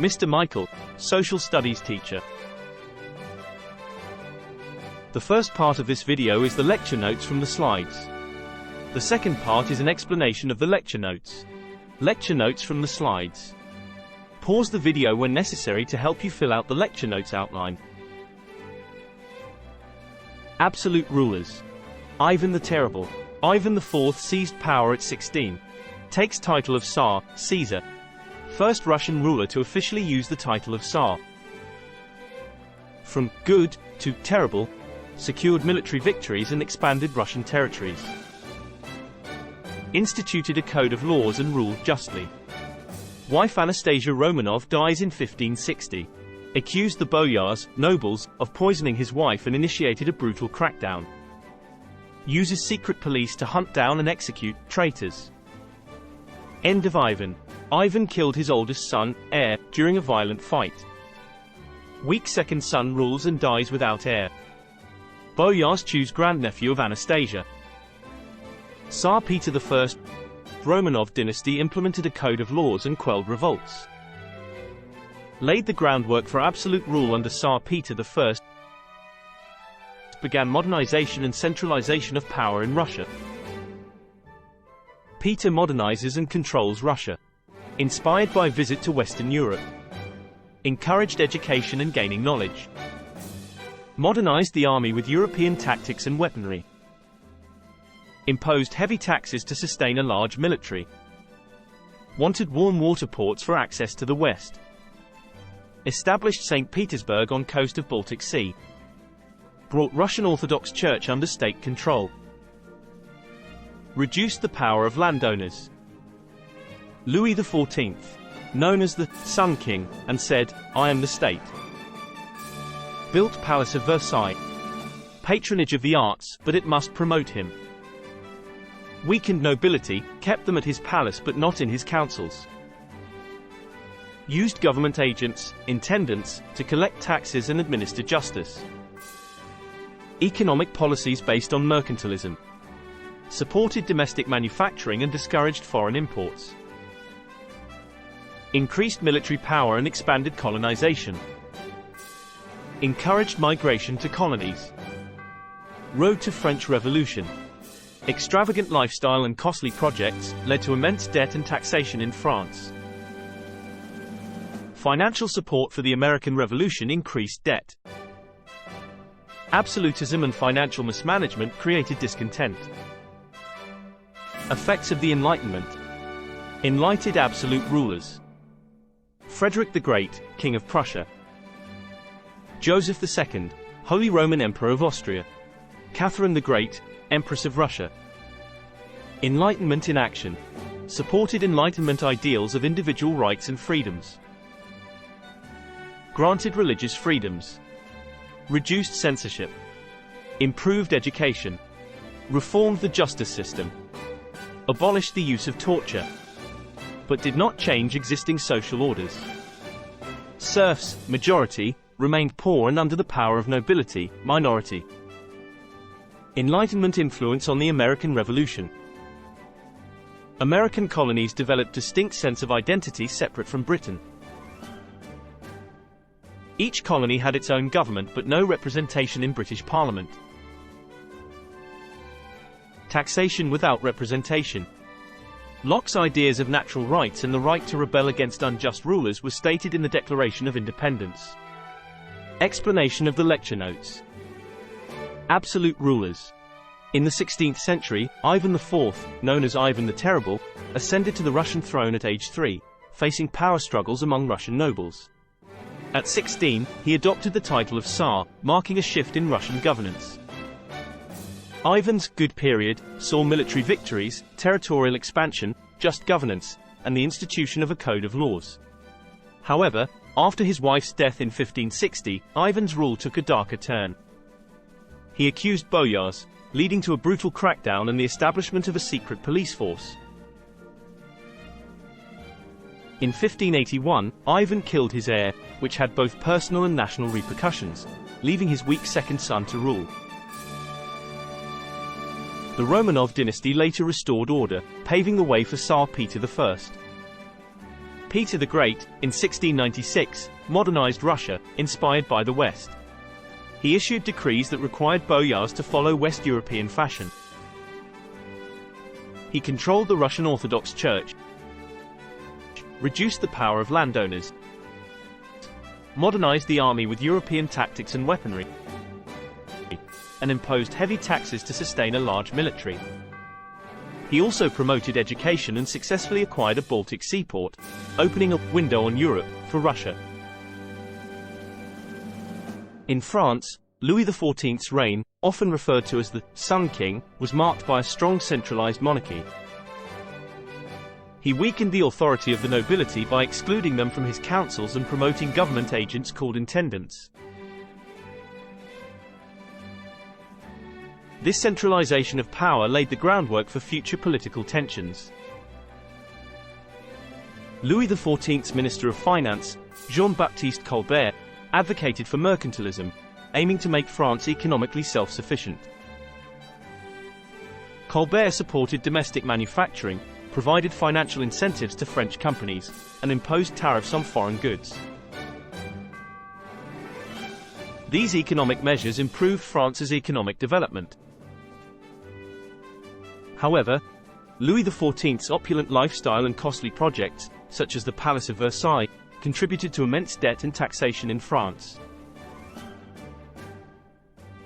Mr. Michael, social studies teacher. The first part of this video is the lecture notes from the slides. The second part is an explanation of the lecture notes. Lecture notes from the slides. Pause the video when necessary to help you fill out the lecture notes outline. Absolute rulers. Ivan the Terrible. Ivan IV seized power at 16. Takes title of Tsar, Caesar. First Russian ruler to officially use the title of Tsar. From good to terrible, secured military victories and expanded Russian territories. Instituted a code of laws and ruled justly. Wife Anastasia Romanov dies in 1560. Accused the boyars, nobles, of poisoning his wife and initiated a brutal crackdown. Uses secret police to hunt down and execute traitors. End of Ivan. Ivan killed his oldest son, heir, during a violent fight. Weak second son rules and dies without heir. Boyars choose grandnephew of Anastasia. Tsar Peter I. Romanov dynasty implemented a code of laws and quelled revolts. Laid the groundwork for absolute rule under Tsar Peter I. Began modernization and centralization of power in Russia. Peter modernizes and controls Russia. Inspired by visit to Western Europe. Encouraged education and gaining knowledge. Modernized the army with European tactics and weaponry. Imposed heavy taxes to sustain a large military. Wanted warm water ports for access to the West. Established St. Petersburg on coast of Baltic Sea. Brought Russian Orthodox Church under state control. Reduced the power of landowners. Louis XIV, known as the Sun King, and said, "I am the state." Built Palace of Versailles. Patronage of the arts, but it must promote him. Weakened nobility, kept them at his palace but not in his councils. Used government agents, intendants, to collect taxes and administer justice. Economic policies based on mercantilism. Supported domestic manufacturing and discouraged foreign imports. Increased military power and expanded colonization. Encouraged migration to colonies. Road to French Revolution. Extravagant lifestyle and costly projects led to immense debt and taxation in France. Financial support for the American Revolution increased debt. Absolutism and financial mismanagement created discontent. Effects of the Enlightenment. Enlightened absolute rulers. Frederick the Great, King of Prussia. Joseph II, Holy Roman Emperor of Austria. Catherine the Great, Empress of Russia. Enlightenment in action. Supported Enlightenment ideals of individual rights and freedoms. Granted religious freedoms. Reduced censorship. Improved education. Reformed the justice system. Abolished the use of torture. But did not change existing social orders. Serfs, majority, remained poor and under the power of nobility, minority. Enlightenment influence on the American Revolution. American colonies developed distinct sense of identity separate from Britain. Each colony had its own government but no representation in British Parliament. Taxation without representation. Locke's ideas of natural rights and the right to rebel against unjust rulers were stated in the Declaration of Independence. Explanation of the lecture notes. Absolute rulers. In the 16th century, Ivan IV, known as Ivan the Terrible, ascended to the Russian throne at age 3, facing power struggles among Russian nobles. At 16, he adopted the title of Tsar, marking a shift in Russian governance. Ivan's good period saw military victories, territorial expansion, just governance, and the institution of a code of laws. However, after his wife's death in 1560, Ivan's rule took a darker turn. He accused boyars, leading to a brutal crackdown and the establishment of a secret police force. In 1581, Ivan killed his heir, which had both personal and national repercussions, leaving his weak second son to rule. The Romanov dynasty later restored order, paving the way for Tsar Peter I. Peter the Great, in 1696, modernized Russia, inspired by the West. He issued decrees that required boyars to follow West European fashion. He controlled the Russian Orthodox Church, reduced the power of landowners, modernized the army with European tactics and weaponry, and imposed heavy taxes to sustain a large military. He also promoted education and successfully acquired a Baltic seaport, opening a window on Europe for Russia. In France, Louis XIV's reign, often referred to as the Sun King, was marked by a strong centralized monarchy. He weakened the authority of the nobility by excluding them from his councils and promoting government agents called intendants. This centralization of power laid the groundwork for future political tensions. Louis XIV's Minister of Finance, Jean-Baptiste Colbert, advocated for mercantilism, aiming to make France economically self-sufficient. Colbert supported domestic manufacturing, provided financial incentives to French companies, and imposed tariffs on foreign goods. These economic measures improved France's economic development. However, Louis XIV's opulent lifestyle and costly projects, such as the Palace of Versailles, contributed to immense debt and taxation in France.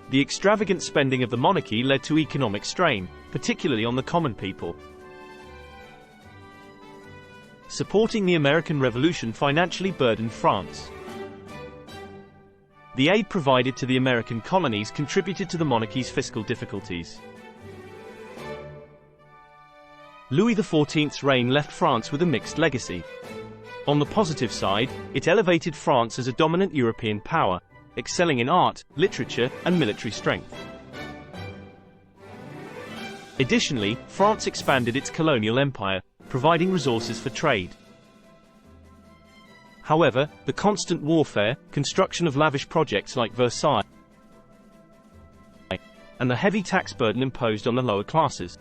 The extravagant spending of the monarchy led to economic strain, particularly on the common people. Supporting the American Revolution financially burdened France. The aid provided to the American colonies contributed to the monarchy's fiscal difficulties. Louis XIV's reign left France with a mixed legacy. On the positive side, it elevated France as a dominant European power, excelling in art, literature, and military strength. Additionally, France expanded its colonial empire, providing resources for trade. However, the constant warfare, construction of lavish projects like Versailles, and the heavy tax burden imposed on the lower classes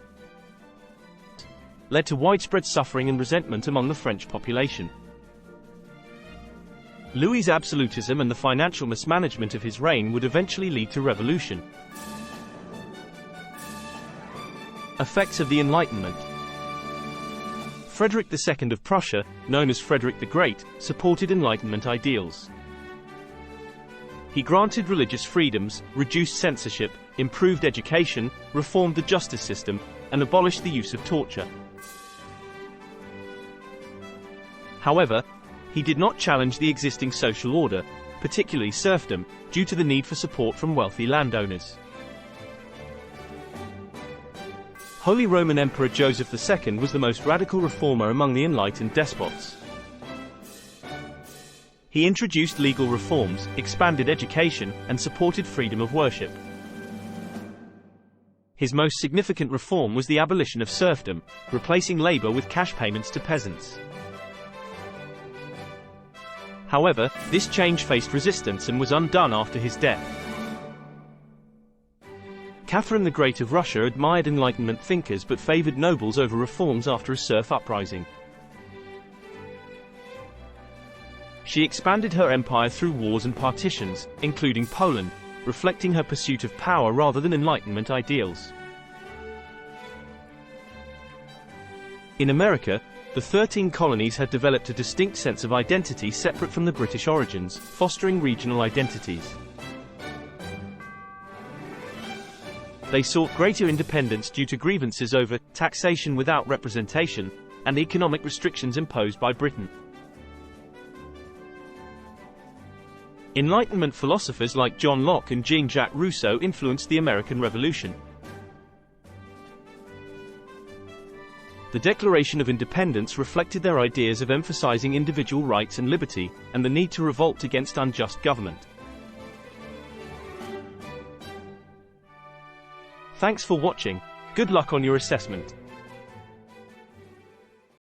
led to widespread suffering and resentment among the French population. Louis's absolutism and the financial mismanagement of his reign would eventually lead to revolution. Effects of the Enlightenment. Frederick II of Prussia, known as Frederick the Great, supported Enlightenment ideals. He granted religious freedoms, reduced censorship, improved education, reformed the justice system, and abolished the use of torture. However, he did not challenge the existing social order, particularly serfdom, due to the need for support from wealthy landowners. Holy Roman Emperor Joseph II was the most radical reformer among the enlightened despots. He introduced legal reforms, expanded education, and supported freedom of worship. His most significant reform was the abolition of serfdom, replacing labor with cash payments to peasants. However, this change faced resistance and was undone after his death. Catherine the Great of Russia admired Enlightenment thinkers but favored nobles over reforms after a serf uprising. She expanded her empire through wars and partitions, including Poland, reflecting her pursuit of power rather than Enlightenment ideals. In America, the 13 colonies had developed a distinct sense of identity separate from the British origins, fostering regional identities. They sought greater independence due to grievances over taxation without representation and economic restrictions imposed by Britain. Enlightenment philosophers like John Locke and Jean-Jacques Rousseau influenced the American Revolution. The Declaration of Independence reflected their ideas of emphasizing individual rights and liberty, and the need to revolt against unjust government. Thanks for watching. Good luck on your assessment.